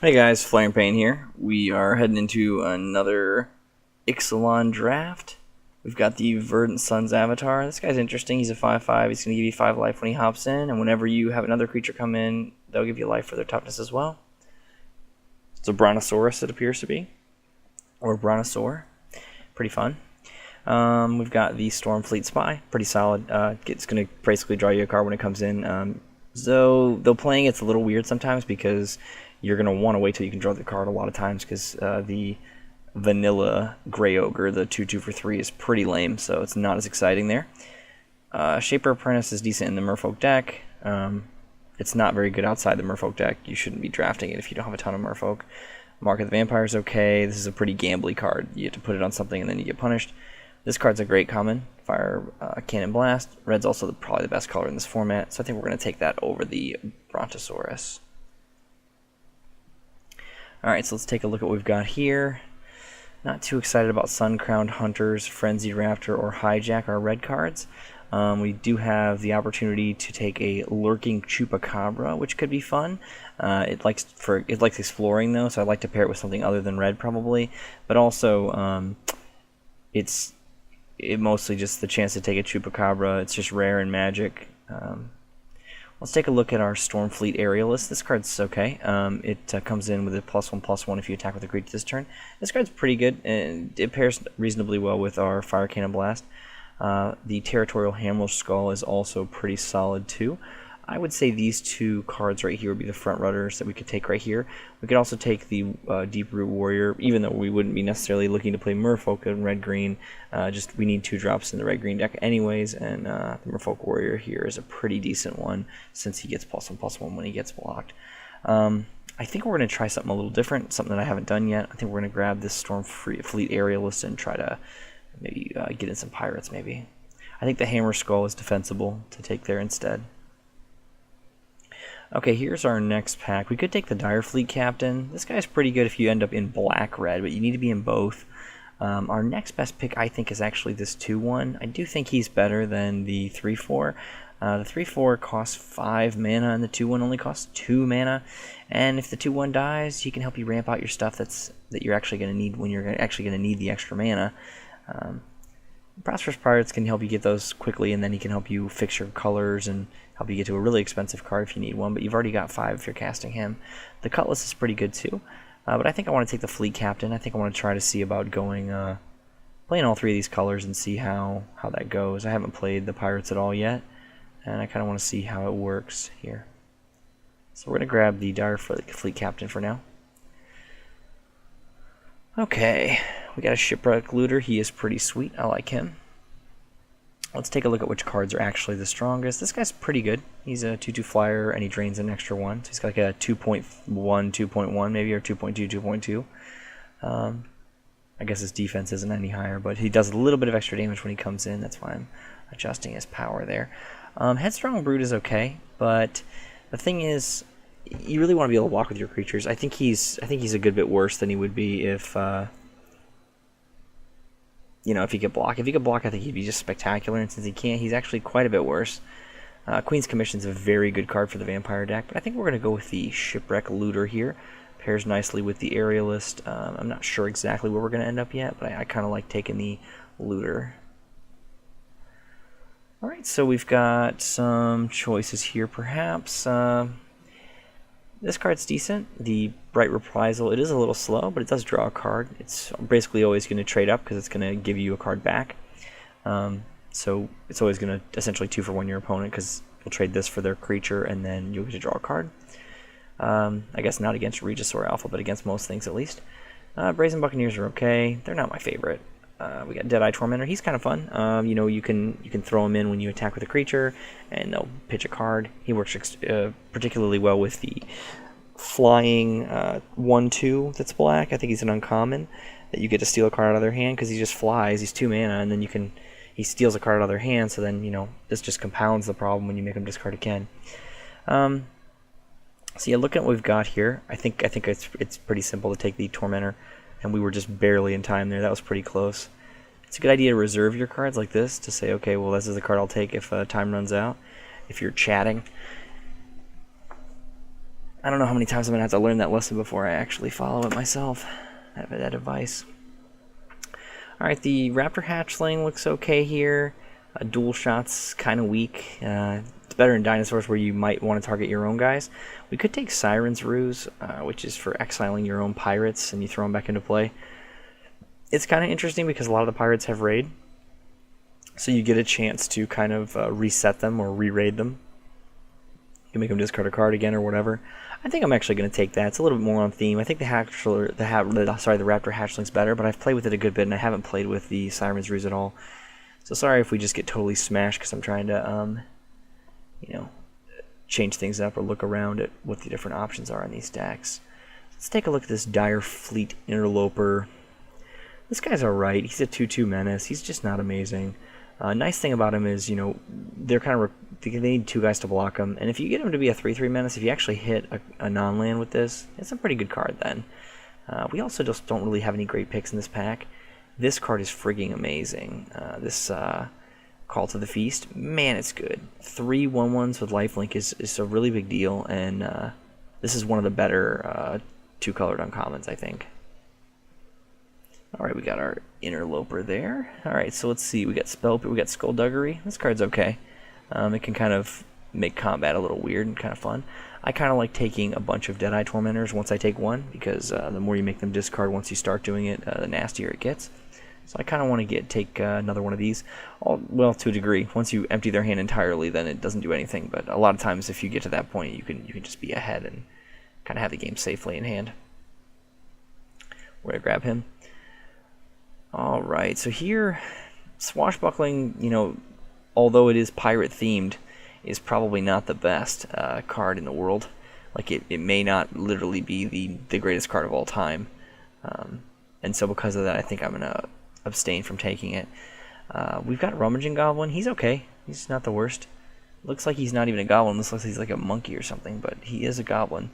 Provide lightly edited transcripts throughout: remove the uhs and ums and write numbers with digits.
Hey guys, Flaring Pain here. We are heading into another Ixalan draft. We've got the Verdant Sun's avatar. This guy's interesting. He's a 5/5. He's going to give you 5 life when he hops in, and whenever you have another creature come in, they'll give you life for their toughness as well. It's a Brontosaurus, it appears to be. Or Brontosaur. Pretty fun. We've got the Stormfleet Spy. Pretty solid. It's going to basically draw you a card when it comes in. So, though playing it's a little weird sometimes because you're going to want to wait till you can draw the card a lot of times because the vanilla Grey Ogre, the 2/2 for 3, is pretty lame, so it's not as exciting there. Shaper Apprentice is decent in the Merfolk deck. It's not very good outside the Merfolk deck. You shouldn't be drafting it if you don't have a ton of Merfolk. Mark of the Vampire is okay. This is a pretty gambly card. You have to put it on something and then you get punished. This card's a great common. Fire Cannon Blast. Red's also probably the best color in this format, so I think we're going to take that over the Brontosaurus. Alright, so let's take a look at what we've got here. Not too excited about Sun-Crowned Hunters, Frenzied Raptor, or Hijack, our red cards. We do have the opportunity to take a Lurking Chupacabra, which could be fun. It likes exploring though, so I'd like to pair it with something other than red probably. But also, it's mostly just the chance to take a Chupacabra. It's just rare in Magic. Let's take a look at our Stormfleet Aerialist. This card's okay. It comes in with a +1/+1 if you attack with a creature this turn. This card's pretty good, and it pairs reasonably well with our Fire Cannon Blast. The Territorial Hamlet Skull is also pretty solid too. I would say these two cards right here would be the front runners that we could take right here. We could also take the Deep Root Warrior, even though we wouldn't be necessarily looking to play Merfolk in red-green. Just we need 2 drops in the red-green deck anyways, and the Merfolk Warrior here is a pretty decent one since he gets +1/+1 when he gets blocked. I think we're going to try something a little different, something that I haven't done yet. I think we're going to grab this Stormfleet Aerialist and try to maybe get in some pirates maybe. I think the Hammer Skull is defensible to take there instead. Okay, here's our next pack. We could take the Direfleet Captain. This guy's pretty good if you end up in black-red, but you need to be in both. Our next best pick, I think, is actually this 2/1. I do think he's better than the 3/4. The 3/4 costs 5 mana, and the 2/1 only costs 2 mana. And if the 2/1 dies, he can help you ramp out your stuff that you're actually going to need when you're actually going to need the extra mana. Prosperous Pirates can help you get those quickly, and then he can help you fix your colors and help you get to a really expensive card if you need one, but you've already got 5 if you're casting him. The Cutlass is pretty good too, but I think I want to take the Fleet Captain. I think I want to try to see about going playing all 3 of these colors and see how that goes. I haven't played the Pirates at all yet, and I kind of want to see how it works here. So we're going to grab the Dire Fleet Captain for now. Okay, we got a Shipwreck Looter. He is pretty sweet. I like him. Let's take a look at which cards are actually the strongest. This guy's pretty good. He's a 2/2 flyer, and he drains an extra 1. So he's got like a 2.1, 2.1 maybe, or 2.2, 2.2. I guess his defense isn't any higher, but he does a little bit of extra damage when he comes in. That's why I'm adjusting his power there. Headstrong Brute is okay, but the thing is, you really want to be able to walk with your creatures. I think he's a good bit worse than he would be if if he could block. If he could block, I think he'd be just spectacular, and since he can't, he's actually quite a bit worse. Queen's Commission is a very good card for the Vampire deck, but I think we're going to go with the Shipwreck Looter here. Pairs nicely with the Aerialist. I'm not sure exactly where we're going to end up yet, but I kind of like taking the Looter. Alright, so we've got some choices here perhaps. This card's decent. The Bright Reprisal, it is a little slow, but it does draw a card. It's basically always going to trade up because it's going to give you a card back. So it's always going to essentially 2 for 1 your opponent because you'll trade this for their creature and then you'll get to draw a card. I guess not against Regis or Alpha, but against most things at least. Brazen Buccaneers are okay. They're not my favorite. We got Deadeye Tormentor. He's kind of fun. You can throw him in when you attack with a creature, and they'll pitch a card. He works particularly well with the flying 1/2 that's black. I think he's an uncommon that you get to steal a card out of their hand because he just flies. He's 2 mana, and then he steals a card out of their hand. So then this just compounds the problem when you make him discard again. So yeah, looking at what we've got here, I think it's pretty simple to take the Tormentor. And we were just barely in time there. That was pretty close. It's a good idea to reserve your cards like this to say, okay, well, this is the card I'll take if time runs out, if you're chatting. I don't know how many times I'm going to have to learn that lesson before I actually follow it myself, that advice. Alright, the Raptor Hatchling looks okay here. Dual shot's kind of weak. It's better in dinosaurs where you might want to target your own guys. We could take Siren's Ruse, which is for exiling your own pirates, and you throw them back into play. It's kind of interesting because a lot of the pirates have raid, so you get a chance to kind of reset them or re-raid them. You can make them discard a card again or whatever. I think I'm actually going to take that. It's a little bit more on theme. I think the Raptor Hatchling's better, but I've played with it a good bit, and I haven't played with the Siren's Ruse at all. So sorry if we just get totally smashed because I'm trying to, you know, change things up or look around at what the different options are in these decks. Let's take a look at this Dire Fleet Interloper. This guy's alright. He's a 2/2 menace. He's just not amazing. Nice thing about him is, you know, they're kind of they need two guys to block him, and if you get him to be a 3/3 menace, if you actually hit a non-land with this, it's a pretty good card then. We also just don't really have any great picks in this pack. This card is frigging amazing. This Call to the Feast, man, it's good. 3 1/1s with lifelink is a really big deal, and this is one of the better two-colored uncommons, I think. Alright, we got our Interloper there. Alright, so let's see. We got Skullduggery. This card's okay. It can kind of make combat a little weird and kind of fun. I kind of like taking a bunch of Deadeye Tormentors once I take one, because the more you make them discard once you start doing it, the nastier it gets. So I kind of want to take another one of these. Well, to a degree. Once you empty their hand entirely, then it doesn't do anything. But a lot of times, if you get to that point, you can just be ahead and kind of have the game safely in hand. We're gonna grab him. Alright, so here, Swashbuckling, you know, although it is pirate themed, is probably not the best card in the world. Like, it may not literally be the greatest card of all time. And so because of that, I think I'm going to abstain from taking it. We've got Rummaging Goblin. He's okay. He's not the worst. Looks like he's not even a goblin. This looks like he's like a monkey or something, but he is a goblin.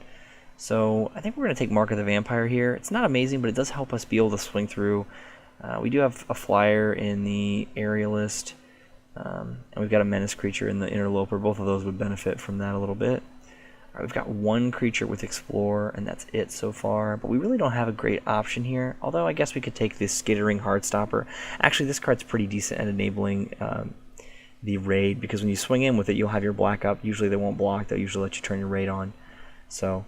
So I think we're going to take Mark of the Vampire here. It's not amazing, but it does help us be able to swing through. We do have a flyer in the Aerialist, and we've got a menace creature in the Interloper. Both of those would benefit from that a little bit. All right, we've got one creature with Explore, and that's it so far. But we really don't have a great option here, although I guess we could take this Skittering Heartstopper. Actually, this card's pretty decent at enabling the raid, because when you swing in with it, you'll have your black up. Usually they won't block. They'll usually let you turn your raid on. So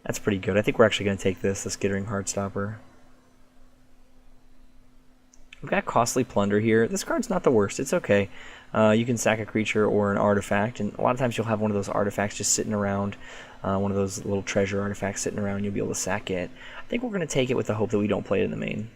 that's pretty good. I think we're actually going to take the Skittering Heartstopper. We've got Costly Plunder here. This card's not the worst. It's okay. You can sack a creature or an artifact, and a lot of times you'll have one of those artifacts just sitting around, one of those little treasure artifacts sitting around, and you'll be able to sack it. I think we're going to take it with the hope that we don't play it in the main.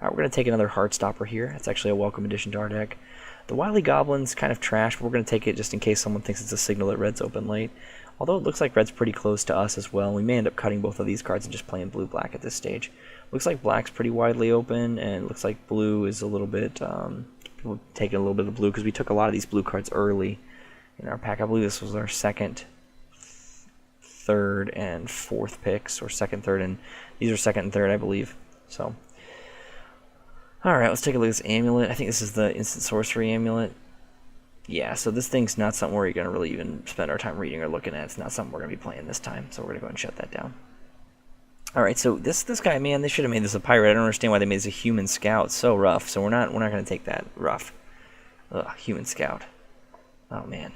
Alright, we're going to take another Heartstopper here. It's actually a welcome addition to our deck. The Wily Goblin's kind of trash, but we're going to take it just in case someone thinks it's a signal that red's open late. Although it looks like red's pretty close to us as well. We may end up cutting both of these cards and just playing blue-black at this stage. Looks like black's pretty widely open, and it looks like blue is a little bit, taking a little bit of blue, because we took a lot of these blue cards early in our pack. I believe this was our second, third, and fourth picks, or second, third, and these are second and third, I believe. So, alright, let's take a look at this amulet. I think this is the instant sorcery amulet. Yeah, so this thing's not something we're going to really even spend our time reading or looking at. It's not something we're going to be playing this time, so we're going to go ahead and shut that down. Alright, so this guy, man, they should have made this a pirate. I don't understand why they made this a human scout. So rough. So we're not going to take that. Rough. Ugh, human scout. Oh, man.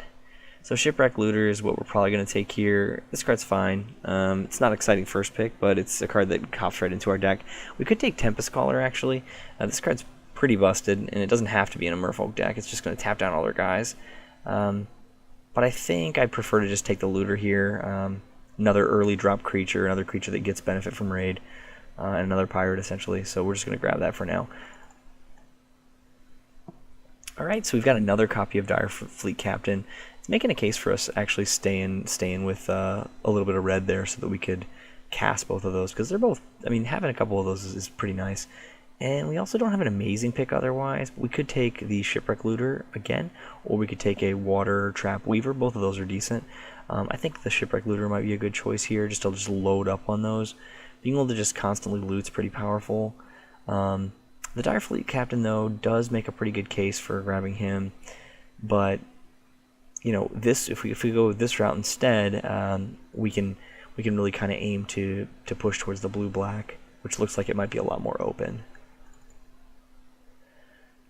So Shipwreck Looter is what we're probably going to take here. This card's fine. It's not exciting first pick, but it's a card that hops right into our deck. We could take Tempest Caller, actually. This card's pretty busted, and it doesn't have to be in a Merfolk deck. It's just going to tap down all their guys. But I think I'd prefer to just take the Looter here. Another early drop creature, another creature that gets benefit from raid, and another pirate essentially. So we're just going to grab that for now. Alright, so we've got another copy of Dire Fleet Captain. It's making a case for us actually staying with a little bit of red there so that we could cast both of those, because they're both, I mean, having a couple of those is pretty nice. And we also don't have an amazing pick otherwise. We could take the Shipwreck Looter again, or we could take a Water Trap Weaver. Both of those are decent. I think the Shipwreck Looter might be a good choice here, just to load up on those. Being able to just constantly loot's pretty powerful. The Dire Fleet Captain, though, does make a pretty good case for grabbing him, but you know, this if we go this route instead, we can really kind of aim to push towards the blue-black, which looks like it might be a lot more open.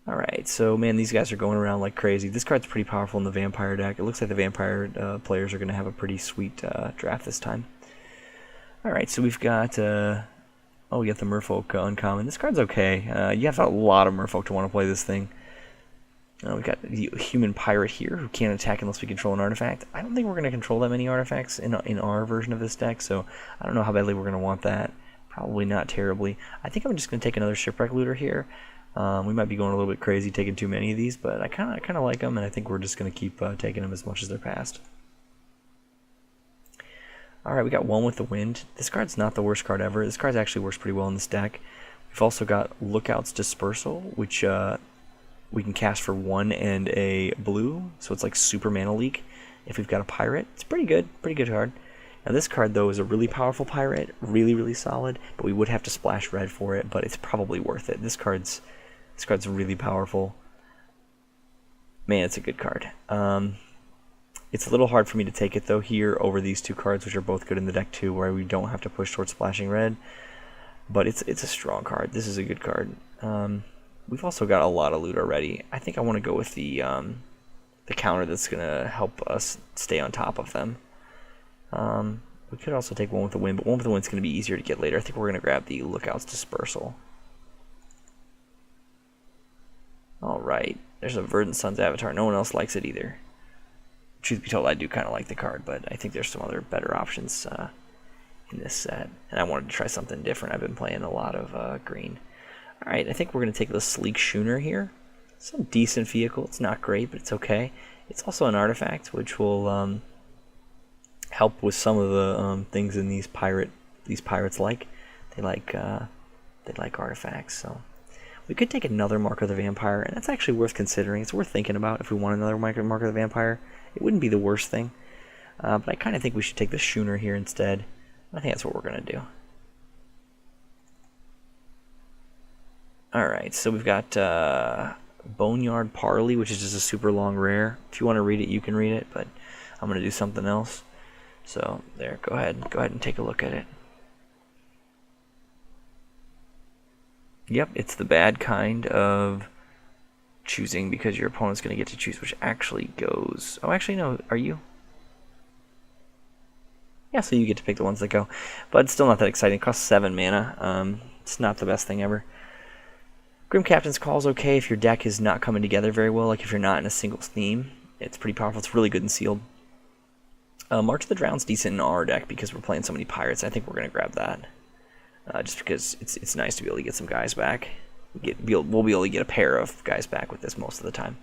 Alright, so man, these guys are going around like crazy. This card's pretty powerful in the Vampire deck. It looks like the Vampire players are going to have a pretty sweet draft this time. Alright, so we've got, oh, we got the Merfolk uncommon. This card's okay. You have a lot of Merfolk to want to play this thing. We've got the Human Pirate here who can't attack unless we control an artifact. I don't think we're going to control that many artifacts in our version of this deck, so I don't know how badly we're going to want that. Probably not terribly. I think I'm just going to take another Shipwreck Looter here. We might be going a little bit crazy taking too many of these, but I kind of like them, and I think we're just going to keep taking them as much as they're passed. Alright, we got One with the Wind. This card's not the worst card ever. This card actually works pretty well in this deck. We've also got Lookout's Dispersal, which we can cast for 1 and a blue, so it's like super mana leak if we've got a pirate. It's pretty good card. Now this card though is a really powerful pirate, really solid, but we would have to splash red for it, but it's probably worth it. This card's really powerful. Man, it's a good card. It's a little hard for me to take it though here over these two cards, which are both good in the deck too, where we don't have to push towards splashing red. But it's a strong card. This is a good card. We've also got a lot of loot already. I think I want to go with the counter that's gonna help us stay on top of them. We could also take One with the Wind, but One with the Wind's gonna be easier to get later. I think we're gonna grab the Lookout's Dispersal. Alright, there's a Verdant Sun's Avatar. No one else likes it either. Truth be told, I do kind of like the card, but I think there's some other better options in this set. And I wanted to try something different. I've been playing a lot of green. Alright, I think we're going to take the Sleek Schooner here. It's a decent vehicle. It's not great, but it's okay. It's also an artifact, which will help with some of the things in these pirates like. They like artifacts, so... We could take another Mark of the Vampire, and that's actually worth considering. It's worth thinking about if we want another Mark of the Vampire. It wouldn't be the worst thing, but I kind of think we should take the Schooner here instead. I think that's what we're going to do. Alright, so we've got Boneyard Parley, which is just a super long rare. If you want to read it, you can read it, but I'm going to do something else. So, there, go ahead and take a look at it. Yep, it's the bad kind of choosing because your opponent's going to get to choose, which actually goes... Oh, actually, no, are you? Yeah, so you get to pick the ones that go. But it's still not that exciting. It costs 7 mana. It's not the best thing ever. Grim Captain's Call is okay if your deck is not coming together very well, like if you're not in a single theme. It's pretty powerful. It's really good in sealed. March of the Drowned's decent in our deck because we're playing so many pirates. I think we're going to grab that. Just because it's nice to be able to get some guys back. We'll be able to get a pair of guys back with this most of the time.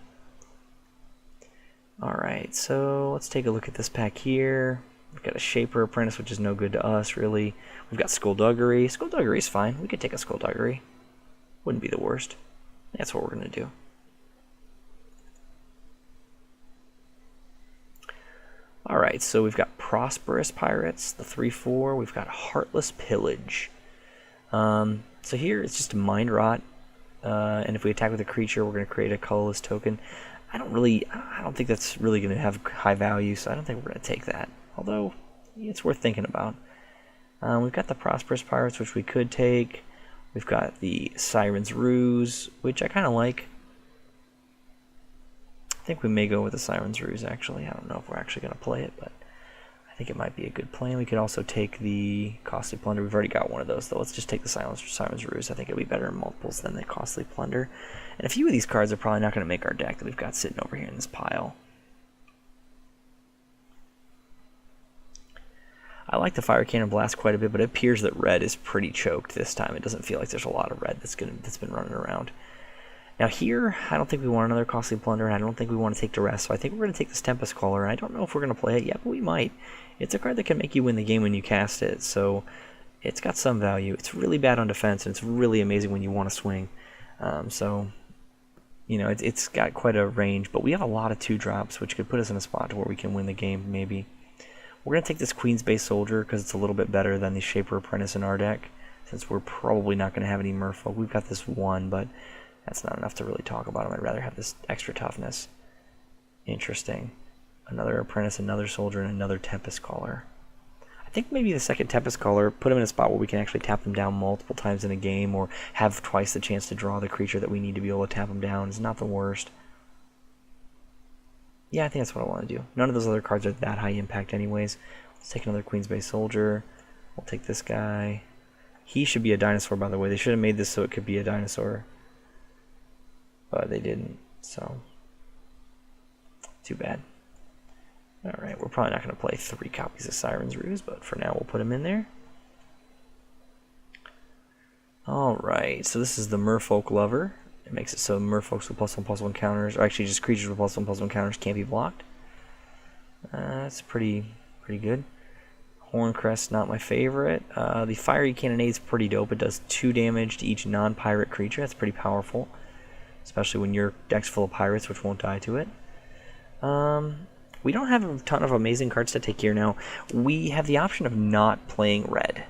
Alright, so let's take a look at this pack here. We've got a Shaper Apprentice, which is no good to us, really. We've got Skullduggery. Skullduggery's fine. We could take a Skullduggery. Wouldn't be the worst. That's what we're going to do. Alright, so we've got Prosperous Pirates, the 3/4. We've got Heartless Pillage. So here it's just a Mind Rot, and if we attack with a creature, we're going to create a colorless token. I don't think that's really going to have high value, so I don't think we're going to take that. Although, it's worth thinking about. We've got the Prosperous Pirates, which we could take. We've got the Siren's Ruse, which I kind of like. I think we may go with the Siren's Ruse, actually. I don't know if we're actually going to play it, but I think it might be a good plan. We could also take the Costly Plunder. We've already got one of those, though. Let's just take the Siren's Ruse. I think it'll be better in multiples than the Costly Plunder. And a few of these cards are probably not going to make our deck that we've got sitting over here in this pile. I like the Fire Cannon Blast quite a bit, but it appears that red is pretty choked this time. It doesn't feel like there's a lot of red that's been running around. Now here, I don't think we want another Costly Plunder, and I don't think we want to take Duress, so I think we're going to take this Tempest Caller. I don't know if we're going to play it yet, but we might. It's a card that can make you win the game when you cast it, so it's got some value. It's really bad on defense, and it's really amazing when you want to swing. So, you know, it's got quite a range, but we have a lot of 2-drops, which could put us in a spot to where we can win the game, maybe. We're going to take this Queen's Base Soldier because it's a little bit better than the Shaper Apprentice in our deck, since we're probably not going to have any Merfolk. We've got this one, but that's not enough to really talk about him. I'd rather have this extra toughness. Interesting. Another Apprentice, another Soldier, and another Tempest Caller. I think maybe the second Tempest Caller, put him in a spot where we can actually tap them down multiple times in a game, or have twice the chance to draw the creature that we need to be able to tap them down, is not the worst. Yeah, I think that's what I want to do. None of those other cards are that high impact anyways. Let's take another Queen's Bay Soldier. We'll take this guy. He should be a dinosaur, by the way. They should have made this so it could be a dinosaur. But they didn't, so too bad. Alright, we're probably not going to play 3 copies of Siren's Ruse, but for now we'll put him in there. Alright, so this is the Merfolk Lover. It makes it so Merfolks with +1/+1 counters, or actually just creatures with +1/+1 counters can't be blocked. That's pretty good. Horncrest, not my favorite. The Fiery Cannonade is pretty dope. It does 2 damage to each non-pirate creature. That's pretty powerful, especially when your deck's full of pirates, which won't die to it. We don't have a ton of amazing cards to take here now. We have the option of not playing red,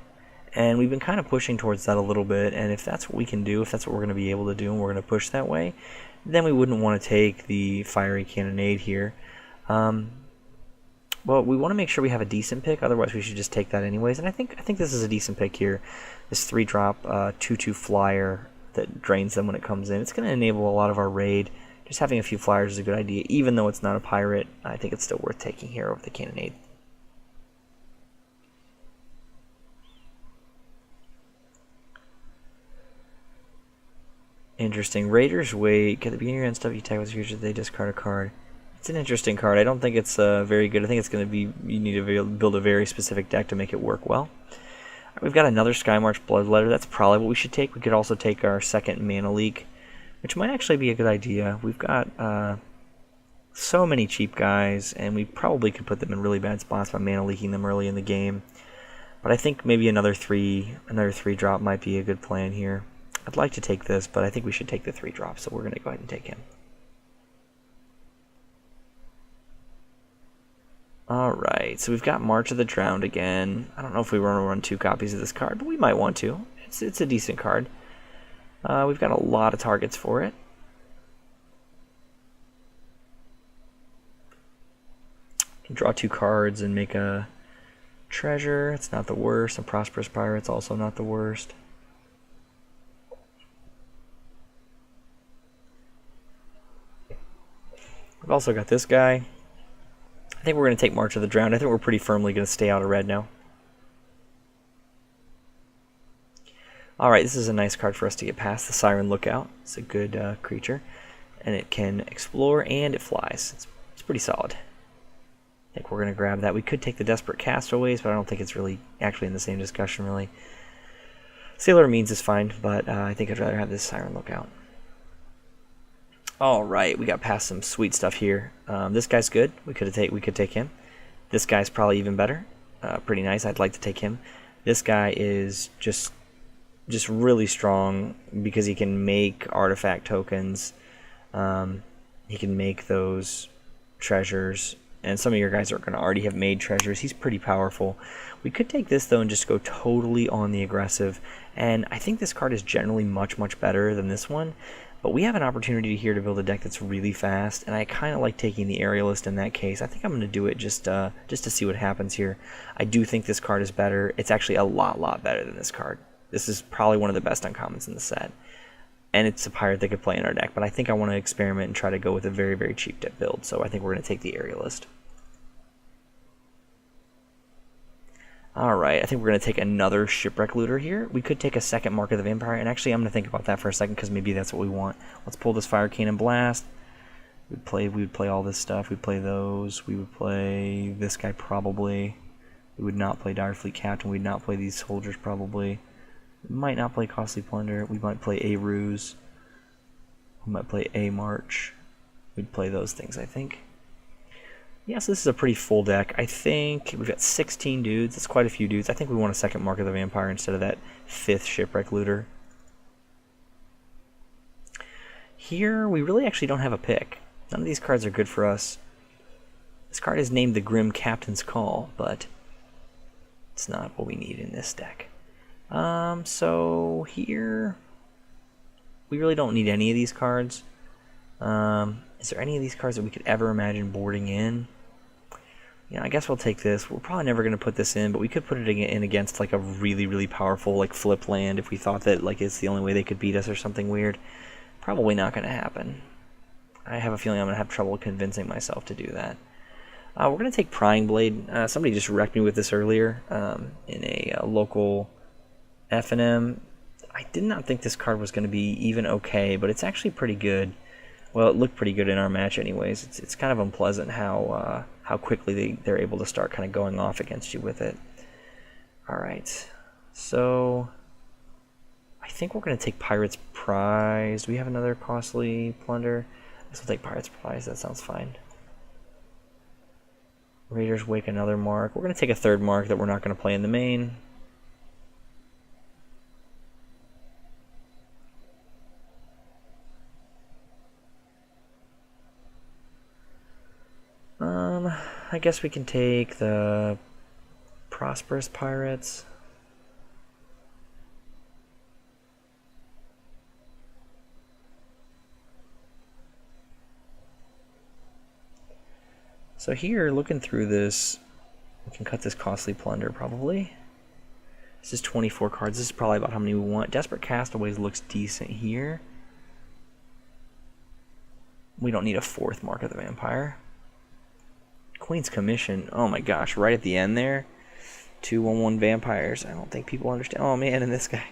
and we've been kind of pushing towards that a little bit, and if that's what we can do, if that's what we're going to be able to do, and we're going to push that way, then we wouldn't want to take the Fiery Cannonade here. Well, we want to make sure we have a decent pick, otherwise we should just take that anyways, and I think this is a decent pick here. This 3-drop 2/2 flyer that drains them when it comes in. It's going to enable a lot of our raid. Just having a few flyers is a good idea, even though it's not a pirate. I think it's still worth taking here over the Cannonade. Interesting. Raiders wait. At the beginning of your end stuff, you tag with creatures, they discard a card. It's an interesting card. I don't think it's very good. I think it's going to be, you need to build a very specific deck to make it work well. We've got another Skymarch Bloodletter. That's probably what we should take. We could also take our second Mana Leak, which might actually be a good idea. We've got so many cheap guys, and we probably could put them in really bad spots by Mana Leaking them early in the game. But I think maybe another 3-drop might be a good plan here. I'd like to take this, but I think we should take the 3-drop, so we're going to go ahead and take him. Alright, so we've got March of the Drowned again. I don't know if we want to run 2 copies of this card, but we might want to. It's a decent card. We've got a lot of targets for it. Can draw 2 cards and make a treasure. It's not the worst. A Prosperous Pirate's also not the worst. We've also got this guy. I think we're going to take March of the Drowned. I think we're pretty firmly going to stay out of red now. Alright, this is a nice card for us to get past. The Siren Lookout. It's a good creature. And it can explore and it flies. It's pretty solid. I think we're going to grab that. We could take the Desperate Castaways, but I don't think it's really actually in the same discussion, really. Sailor Means is fine, but I think I'd rather have this Siren Lookout. Alright, we got past some sweet stuff here. This guy's good. We could take him. This guy's probably even better. Pretty nice. I'd like to take him. This guy is just really strong because he can make artifact tokens. He can make those treasures, and some of your guys are going to already have made treasures. He's pretty powerful. We could take this though and just go totally on the aggressive, and I think this card is generally much better than this one. But we have an opportunity here to build a deck that's really fast, and I kind of like taking the Aerialist in that case. I think I'm going to do it just to see what happens here. I do think this card is better. It's actually a lot better than this card. This is probably one of the best uncommons in the set. And it's a pirate that could play in our deck, but I think I want to experiment and try to go with a very cheap deck build, so I think we're going to take the Aerialist. Alright, I think we're going to take another Shipwreck Looter here. We could take a second Mark of the Vampire, and actually I'm going to think about that for a second because maybe that's what we want. Let's pull this Fire Cannon Blast. We would play all this stuff. We'd play those. We would play this guy probably. We would not play Direfleet Captain. We'd not play these soldiers probably. We might not play Costly Plunder. We might play a Ruse. We might play a March. We'd play those things, I think. Yeah, so this is a pretty full deck. I think we've got 16 dudes. That's quite a few dudes. I think we want a second Mark of the Vampire instead of that 5th Shipwreck Looter. Here, we really actually don't have a pick. None of these cards are good for us. This card is named the Grim Captain's Call, but it's not what we need in this deck. So here, we really don't need any of these cards. Is there any of these cards that we could ever imagine boarding in? I guess we'll take this. We're probably never going to put this in, but we could put it in against like a really, really powerful like flip land if we thought that like it's the only way they could beat us or something weird. Probably not going to happen. I have a feeling I'm going to have trouble convincing myself to do that. We're going to take Prying Blade. Somebody just wrecked me with this earlier in a local F&M. I did not think this card was going to be even okay, but it's actually pretty good. Well, it looked pretty good in our match anyways. It's kind of unpleasant how quickly they're able to start kind of going off against you with it. Alright, so I think we're going to take Pirate's Prize. Do we have another costly plunder? I guess we'll take Pirate's Prize. That sounds fine. Raiders Wake, another mark. We're going to take a third mark that we're not going to play in the main. I guess we can take the Prosperous Pirates. So here, looking through this, we can cut this costly plunder probably. This is 24 cards. This is probably about how many we want. Desperate Castaways looks decent here. We don't need a fourth Mark of the Vampire. Queen's Commission. Oh my gosh, right at the end there. 2/1/1 vampires. I don't think people understand. Oh man, and this guy.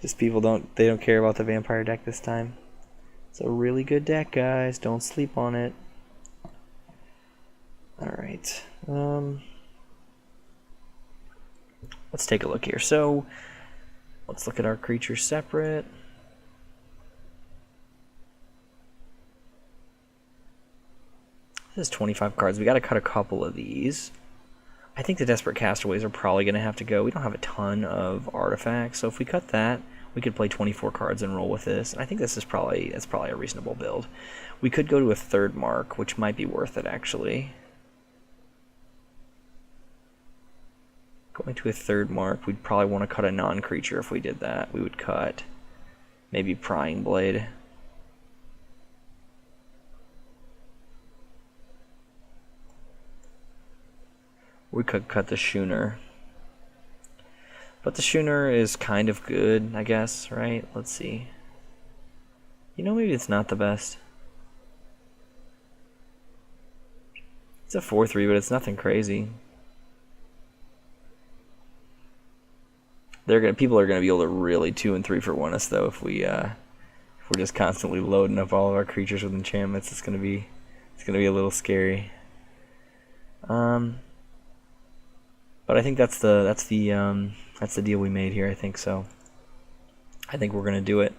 Just people don't care about the vampire deck this time. It's a really good deck, guys. Don't sleep on it. Alright. Let's take a look here. So let's look at our creatures separate. This is 25 cards. We got to cut a couple of these. I think the Desperate Castaways are probably going to have to go. We don't have a ton of artifacts, so if we cut that, we could play 24 cards and roll with this. And I think that's probably a reasonable build. We could go to a third mark, which might be worth it actually. Going to a third mark, we'd probably want to cut a non-creature if we did that. We would cut maybe Prying Blade. We could cut the Schooner. But the Schooner is kind of good, I guess, right? Let's see. Maybe it's not the best. It's a 4/3, but it's nothing crazy. People are gonna be able to really 2 and 3 for 1 us though if we're just constantly loading up all of our creatures with enchantments. It's gonna be a little scary. But I think that's the deal we made here. I think so. I think we're gonna do it.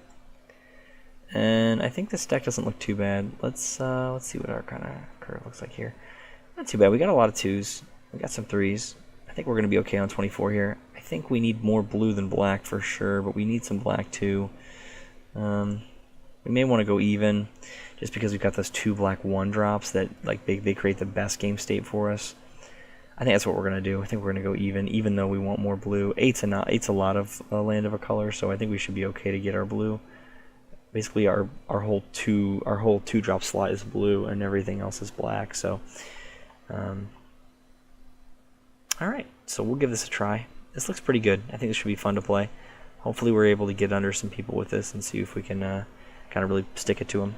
And I think this deck doesn't look too bad. Let's see what our kind of curve looks like here. Not too bad. We got a lot of 2s. We got some 3s. I think we're gonna be okay on 24 here. I think we need more blue than black for sure, but we need some black too. We may want to go even, just because we've got those 2 black 1-drops that they create the best game state for us. I think that's what we're gonna do. I think we're gonna go even though we want more blue. 8's a lot of land of a color, so I think we should be okay to get our blue. Basically, our whole 2-drop slot is blue, and everything else is black. So, all right. So we'll give this a try. This looks pretty good. I think this should be fun to play. Hopefully, we're able to get under some people with this and see if we can kind of really stick it to them.